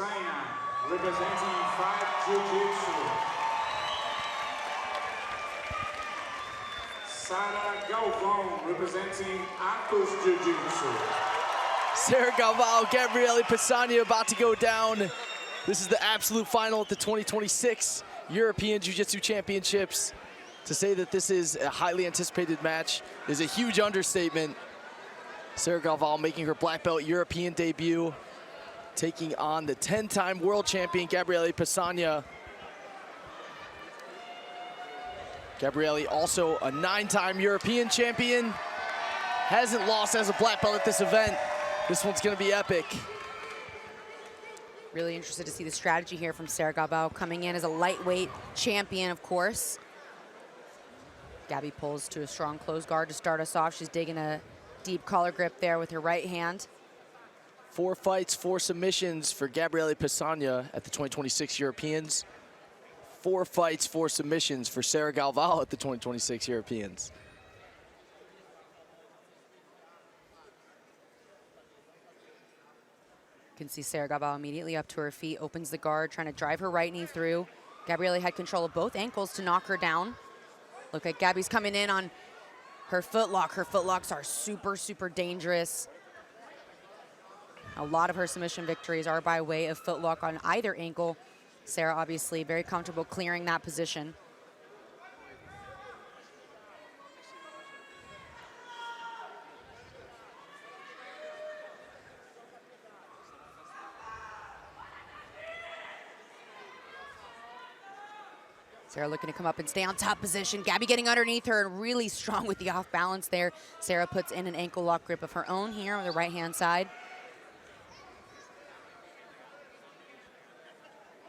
Pessanha, representing Fight Jiu-Jitsu. Galvao, representing Atos Jiu-Jitsu. Sarah Galvao, Gabriele Pessanha about to go down. This is the absolute final at the 2026 European Jiu-Jitsu Championships. To say that this is a highly anticipated match is a huge understatement. Sarah Galvao making her black belt European debut, taking on the 10-time world champion Gabriele Pessanha. Gabriele also a 9-time European champion. Hasn't lost as a black belt at this event. This one's gonna be epic. Really interested to see the strategy here from Sarah Galvao, coming in as a lightweight champion, of course. Gabi pulls to a strong closed guard to start us off. She's digging a deep collar grip there with her right hand. 4 fights, 4 submissions for Gabriele Pessanha at the 2026 Europeans. 4 fights, 4 submissions for Sarah Galvao at the 2026 Europeans. You can see Sarah Galvao immediately up to her feet, opens the guard, trying to drive her right knee through. Gabriele had control of both ankles to knock her down. Look like Gabi's coming in on her footlock. Her footlocks are super, super dangerous. A lot of her submission victories are by way of footlock on either ankle. Sarah obviously very comfortable clearing that position. Sarah looking to come up and stay on top position. Gabi getting underneath her and really strong with the off balance there. Sarah puts in an ankle lock grip of her own here on the right-hand side.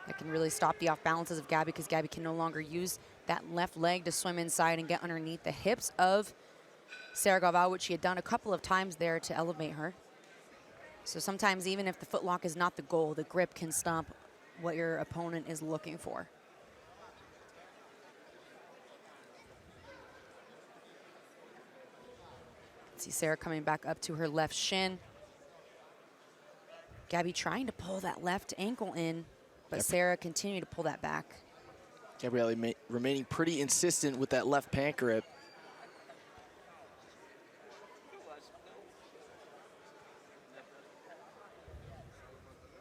That can really stop the off balances of Gabi, because Gabi can no longer use that left leg to swim inside and get underneath the hips of Sarah Galvao, which she had done a couple of times there to elevate her. So sometimes even if the footlock is not the goal, the grip can stop what your opponent is looking for. See Sarah coming back up to her left shin. Gabi trying to pull that left ankle in, but Sarah continued to pull that back. Gabriele remaining pretty insistent with that left pant grip.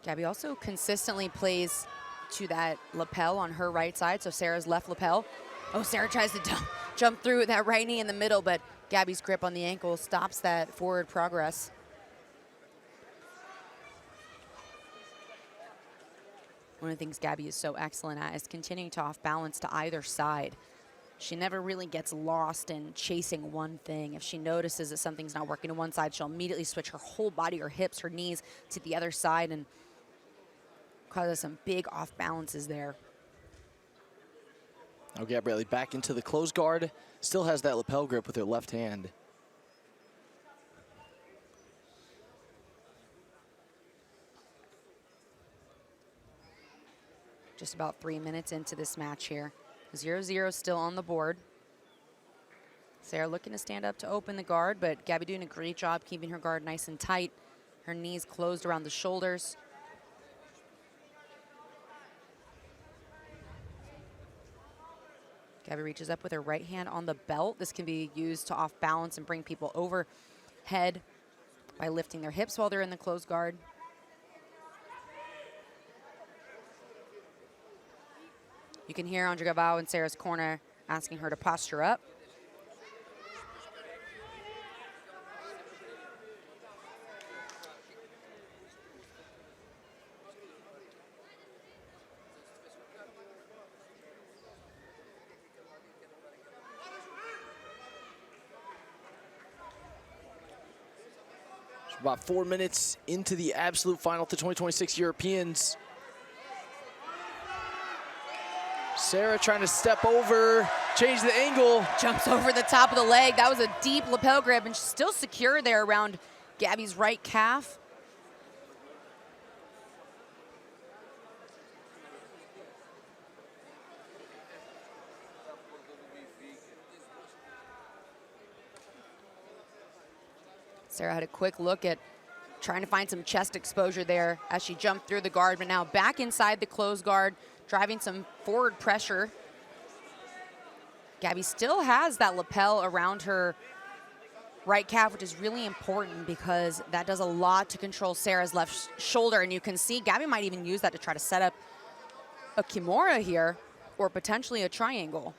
Gabi also consistently plays to that lapel on her right side, so Sarah's left lapel. Oh, Sarah tries to jump through with that right knee in the middle, but Gabi's grip on the ankle stops that forward progress. One of the things Gabi is so excellent at is continuing to off balance to either side. She never really gets lost in chasing one thing. If she notices that something's not working to one side, she'll immediately switch her whole body, her hips, her knees to the other side, and causes some big off balances there. Now Gabriele back into the closed guard. Still has that lapel grip with her left hand. Just about 3 minutes into this match here. 0-0 still on the board. Sarah looking to stand up to open the guard, but Gabi doing a great job keeping her guard nice and tight. Her knees closed around the shoulders. Gabi reaches up with her right hand on the belt. This can be used to off balance and bring people overhead by lifting their hips while they're in the closed guard. You can hear Andrea Galvao in Sarah's corner asking her to posture up. About 4 minutes into the absolute final to 2026 Europeans. Sarah trying to step over, change the angle. Jumps over the top of the leg. That was a deep lapel grip, and she's still secure there around Gabi's right calf. Sarah had a quick look at trying to find some chest exposure there as she jumped through the guard, but now back inside the closed guard, driving some forward pressure. Gabi still has that lapel around her right calf, which is really important because that does a lot to control Sarah's left shoulder. And you can see Gabi might even use that to try to set up a kimura here or potentially a triangle.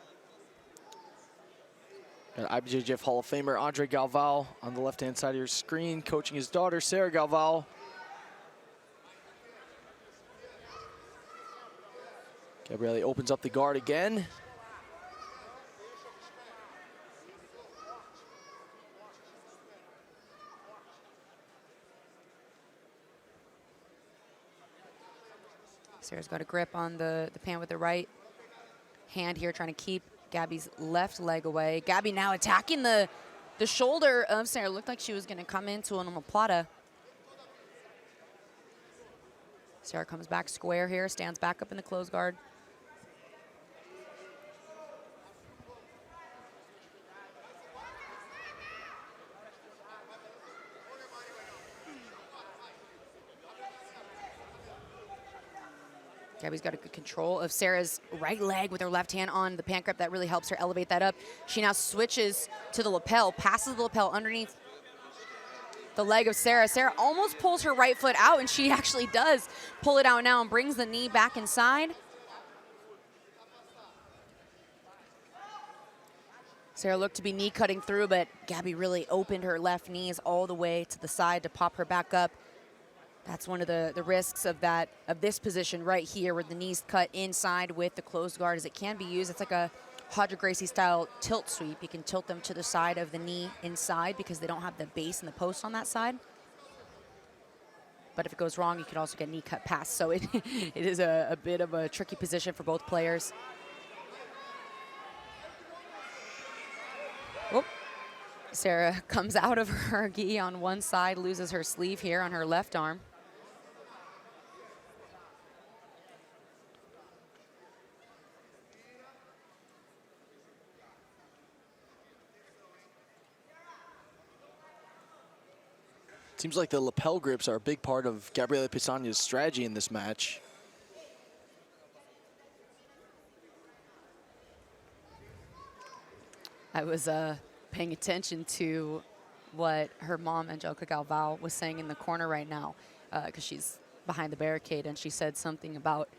And IBJJF Hall of Famer Andre Galvao on the left-hand side of your screen, coaching his daughter, Sarah Galvao. Gabriele opens up the guard again. Sarah's got a grip on the pan with the right hand here, trying to keep Gabi's left leg away. Gabi now attacking the shoulder of Sarah. Looked like she was going to come into an omoplata. Sarah comes back square here, stands back up in the closed guard. Gabi's got a good control of Sarah's right leg with her left hand on the pan grip. That really helps her elevate that up. She now switches to the lapel, passes the lapel underneath the leg of Sarah. Sarah almost pulls her right foot out, and she actually does pull it out now and brings the knee back inside. Sarah looked to be knee cutting through, but Gabi really opened her left knees all the way to the side to pop her back up. That's one of the risks of this position right here, where the knees cut inside with the closed guard, as it can be used. It's like a Hodger Gracie style tilt sweep. You can tilt them to the side of the knee inside because they don't have the base and the post on that side. But if it goes wrong, you could also get knee cut past. So it is a bit of a tricky position for both players. Whoop. Sarah comes out of her gi on one side, loses her sleeve here on her left arm. Seems like the lapel grips are a big part of Gabriele Pessanha's strategy in this match. I was paying attention to what her mom, Angelica Galvao, was saying in the corner right now, because she's behind the barricade, and she said something about,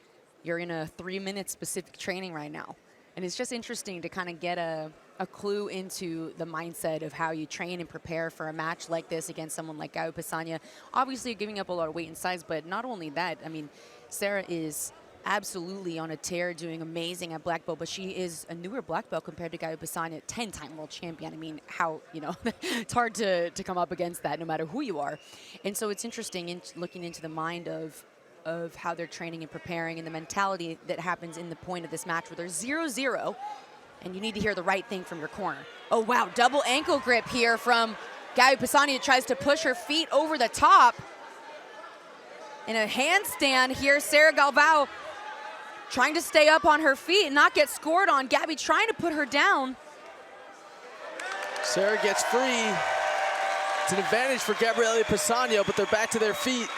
you're in a 3-minute specific training right now. And it's just interesting to kind of get a clue into the mindset of how you train and prepare for a match like this against someone like Gabi Pessanha. Obviously giving up a lot of weight and size, but not only that, I mean, Sarah is absolutely on a tear, doing amazing at black belt, but she is a newer black belt compared to Gabi Pessanha, 10-time world champion. I mean, how, it's hard to come up against that no matter who you are. And so it's interesting in looking into the mind of how they're training and preparing, and the mentality that happens in the point of this match where there's 0-0, and you need to hear the right thing from your corner. Oh, wow, double ankle grip here from Gabi Pessanha. Tries to push her feet over the top. In a handstand here, Sarah Galvao trying to stay up on her feet and not get scored on. Gabi trying to put her down. Sarah gets free. It's an advantage for Gabriele Pessanha, but they're back to their feet.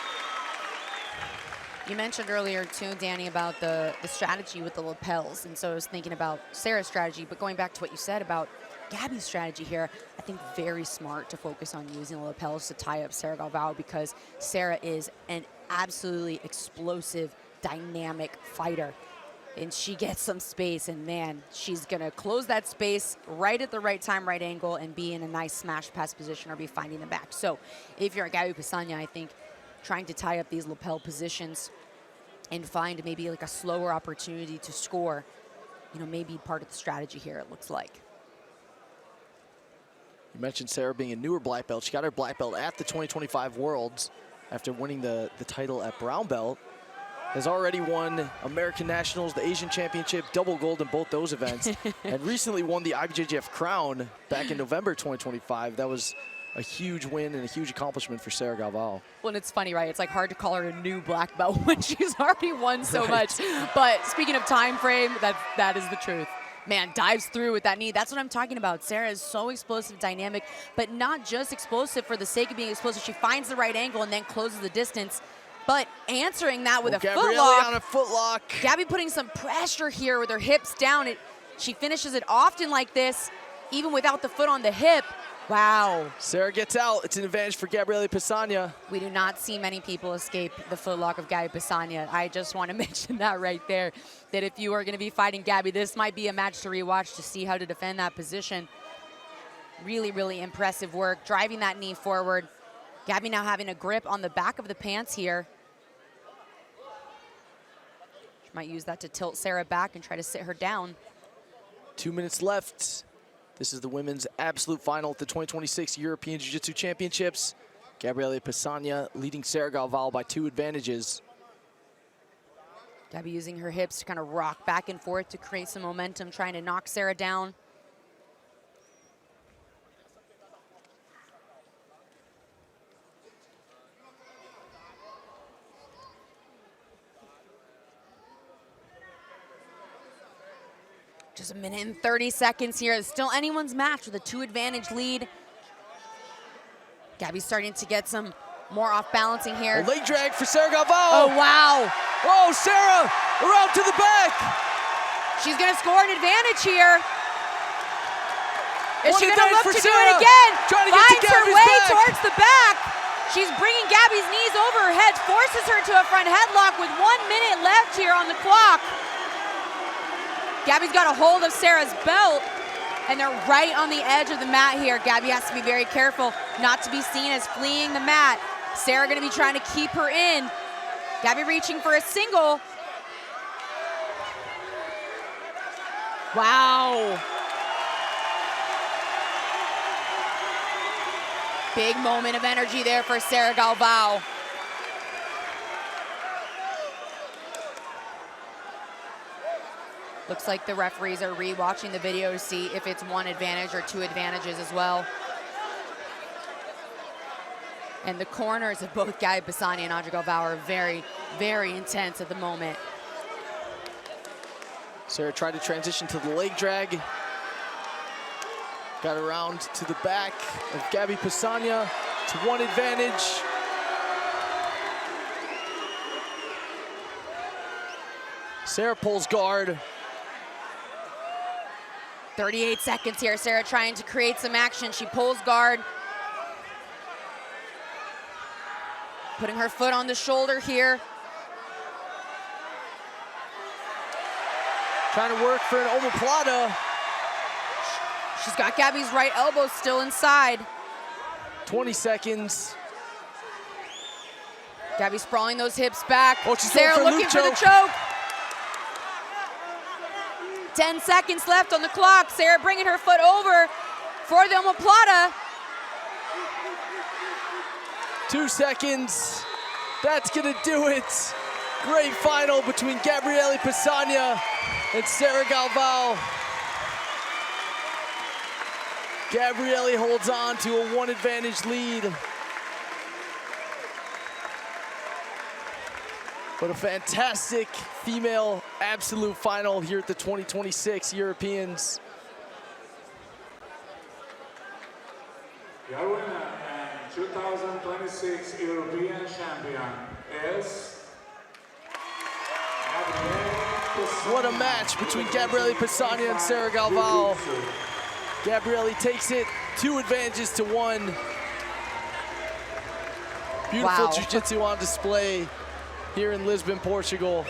You mentioned earlier too, Danny, about the strategy with the lapels, and so I was thinking about Sarah's strategy, but going back to what you said about Gabi's strategy here, I think very smart to focus on using the lapels to tie up Sarah Galvao, because Sarah is an absolutely explosive, dynamic fighter. And she gets some space, and man, she's gonna close that space right at the right time, right angle, and be in a nice smash pass position or be finding the back. So if you're at Gabi Pessanha, I think trying to tie up these lapel positions and find maybe like a slower opportunity to score, maybe part of the strategy here, it looks like. You mentioned Sarah being a newer black belt. She got her black belt at the 2025 Worlds after winning the title at brown belt. Has already won American Nationals, the Asian Championship, double gold in both those events, and recently won the IBJJF crown back in November 2025. That was a huge win and a huge accomplishment for Sarah Galvao. Well, and it's funny, right? It's like hard to call her a new black belt when she's already won so much. But speaking of time frame, that is the truth. Man, dives through with that knee. That's what I'm talking about. Sarah is so explosive, dynamic, but not just explosive for the sake of being explosive. She finds the right angle and then closes the distance. But answering that with a footlock. On a footlock. Gabi putting some pressure here with her hips down. She finishes it often like this, even without the foot on the hip. Wow. Sarah gets out. It's an advantage for Gabriele Pessanha. We do not see many people escape the footlock of Gabi Pessanha. I just want to mention that right there, that if you are going to be fighting Gabi, this might be a match to rewatch to see how to defend that position. Really, really impressive work, driving that knee forward. Gabi now having a grip on the back of the pants here. She might use that to tilt Sarah back and try to sit her down. 2 minutes left. This is the women's absolute final at the 2026 European Jiu-Jitsu Championships. Gabriele Pessanha leading Sarah Galvao by 2 advantages. Gabi using her hips to kind of rock back and forth to create some momentum, trying to knock Sarah down. Just 1 minute and 30 seconds here. It's still anyone's match with a 2-advantage lead. Gabi's starting to get some more off balancing here. A leg drag for Sarah Galvao. Oh, wow. Oh, Sarah, around to the back. She's gonna score an advantage here. Is she gonna look to do it Sarah. again? Trying to get Finds to her Gabi's way back. towards the back. She's bringing Gabi's knees over her head, forces her to a front headlock with 1 minute left here on the clock. Gabi's got a hold of Sarah's belt, and they're right on the edge of the mat here. Gabi has to be very careful not to be seen as fleeing the mat. Sarah gonna be trying to keep her in. Gabi reaching for a single. Wow. Big moment of energy there for Sarah Galvao. Looks like the referees are re-watching the video to see if it's 1 advantage or 2 advantages as well. And the corners of both Gabi Pessanha and Audrey Galvao are very, very intense at the moment. Sarah tried to transition to the leg drag. Got around to the back of Gabi Pessanha to 1 advantage. Sarah pulls guard. 38 seconds here. Sarah trying to create some action. She pulls guard. Putting her foot on the shoulder here. Trying to work for an omoplata. She's got Gabi's right elbow still inside. 20 seconds. Gabi sprawling those hips back. Oh, she's Sarah going for looking for the choke. 10 seconds left on the clock. Sarah bringing her foot over for the omoplata. 2 seconds. That's gonna do it. Great final between Gabriele Pessanha and Sarah Galvao. Gabriele holds on to a 1 advantage lead. But a fantastic female absolute final here at the 2026 Europeans. Your winner and 2026 European champion is What a match between Gabriele Pessanha and Sarah Galvao. Gabriele takes it 2 advantages to 1. Beautiful Wow. jiu-jitsu on display here in Lisbon, Portugal.